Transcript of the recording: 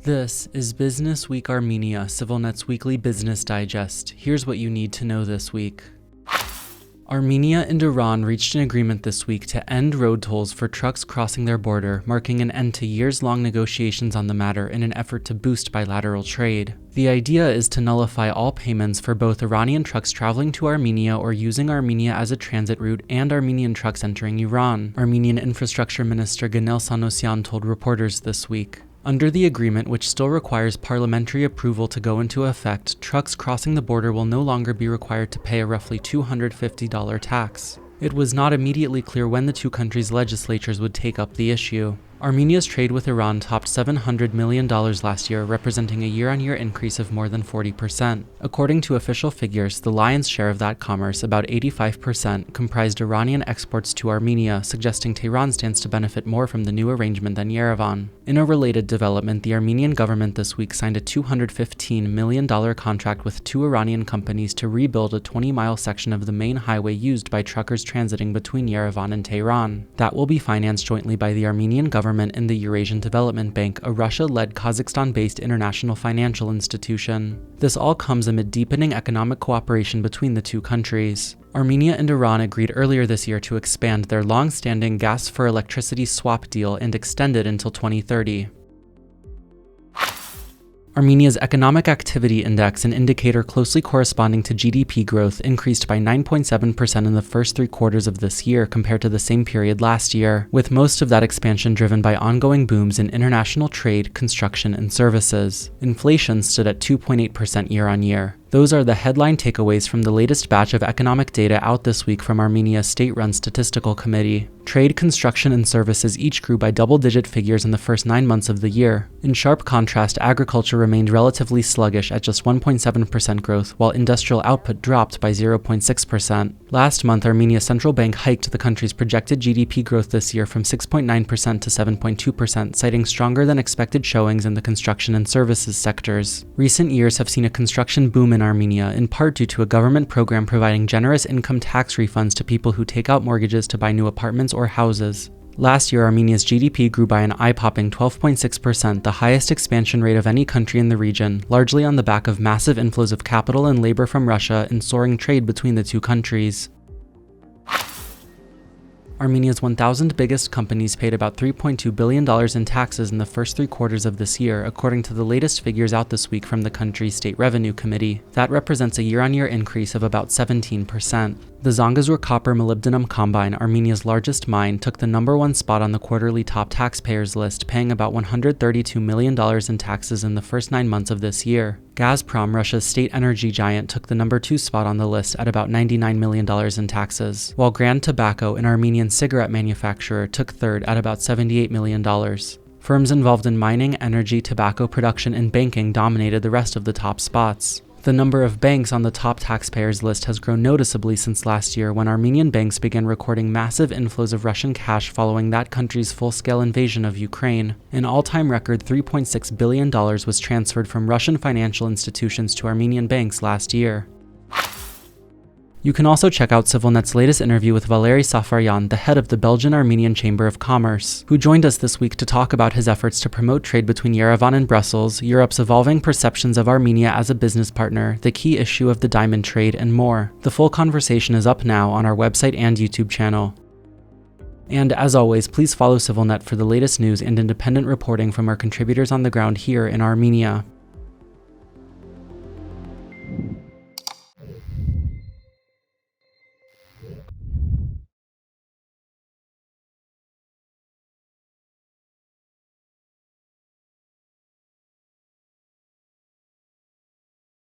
This is Business Week Armenia, CivilNet's weekly business digest. Here's what you need to know this week. Armenia and Iran reached an agreement this week to end road tolls for trucks crossing their border, marking an end to years-long negotiations on the matter in an effort to boost bilateral trade. The idea is to nullify all payments for both Iranian trucks traveling to Armenia or using Armenia as a transit route and Armenian trucks entering Iran, Armenian Infrastructure Minister Ganel Sanosyan told reporters this week. Under the agreement, which still requires parliamentary approval to go into effect, trucks crossing the border will no longer be required to pay a roughly $250 tax. It was not immediately clear when the two countries' legislatures would take up the issue. Armenia's trade with Iran topped $700 million last year, representing a year-on-year increase of more than 40%. According to official figures, the lion's share of that commerce, about 85%, comprised Iranian exports to Armenia, suggesting Tehran stands to benefit more from the new arrangement than Yerevan. In a related development, the Armenian government this week signed a $215 million contract with two Iranian companies to rebuild a 20-mile section of the main highway used by truckers transiting between Yerevan and Tehran. That will be financed jointly by the Armenian government and the Eurasian Development Bank, a Russia-led Kazakhstan-based international financial institution. This all comes amid deepening economic cooperation between the two countries. Armenia and Iran agreed earlier this year to expand their long-standing gas for electricity swap deal and extend it until 2030. Armenia's Economic Activity Index, an indicator closely corresponding to GDP growth, increased by 9.7% in the first 3 quarters of this year compared to the same period last year, with most of that expansion driven by ongoing booms in international trade, construction, and services. Inflation stood at 2.8% year-on-year. Those are the headline takeaways from the latest batch of economic data out this week from Armenia's state-run statistical committee. Trade, construction, and services each grew by double-digit figures in the first 9 months of the year. In sharp contrast, agriculture remained relatively sluggish at just 1.7% growth, while industrial output dropped by 0.6%. Last month, Armenia's central bank hiked the country's projected GDP growth this year from 6.9% to 7.2%, citing stronger than expected showings in the construction and services sectors. Recent years have seen a construction boom in Armenia, in part due to a government program providing generous income tax refunds to people who take out mortgages to buy new apartments or houses. Last year, Armenia's GDP grew by an eye-popping 12.6%, the highest expansion rate of any country in the region, largely on the back of massive inflows of capital and labor from Russia and soaring trade between the two countries. Armenia's 1,000 biggest companies paid about $3.2 billion in taxes in the first 3 quarters of this year, according to the latest figures out this week from the country's State Revenue Committee. That represents a year-on-year increase of about 17%. The Zangezur Copper Molybdenum Combine, Armenia's largest mine, took the #1 spot on the quarterly top taxpayers list, paying about $132 million in taxes in the first 9 months of this year. Gazprom, Russia's state energy giant, took the #2 spot on the list at about $99 million in taxes, while Grand Tobacco, an Armenian cigarette manufacturer, took third at about $78 million. Firms involved in mining, energy, tobacco production, and banking dominated the rest of the top spots. The number of banks on the top taxpayers list has grown noticeably since last year, when Armenian banks began recording massive inflows of Russian cash following that country's full-scale invasion of Ukraine. An all-time record $3.6 billion was transferred from Russian financial institutions to Armenian banks last year. You can also check out CivilNet's latest interview with Valery Safaryan, the head of the Belgian-Armenian Chamber of Commerce, who joined us this week to talk about his efforts to promote trade between Yerevan and Brussels, Europe's evolving perceptions of Armenia as a business partner, the key issue of the diamond trade, and more. The full conversation is up now on our website and YouTube channel. And as always, please follow CivilNet for the latest news and independent reporting from our contributors on the ground here in Armenia.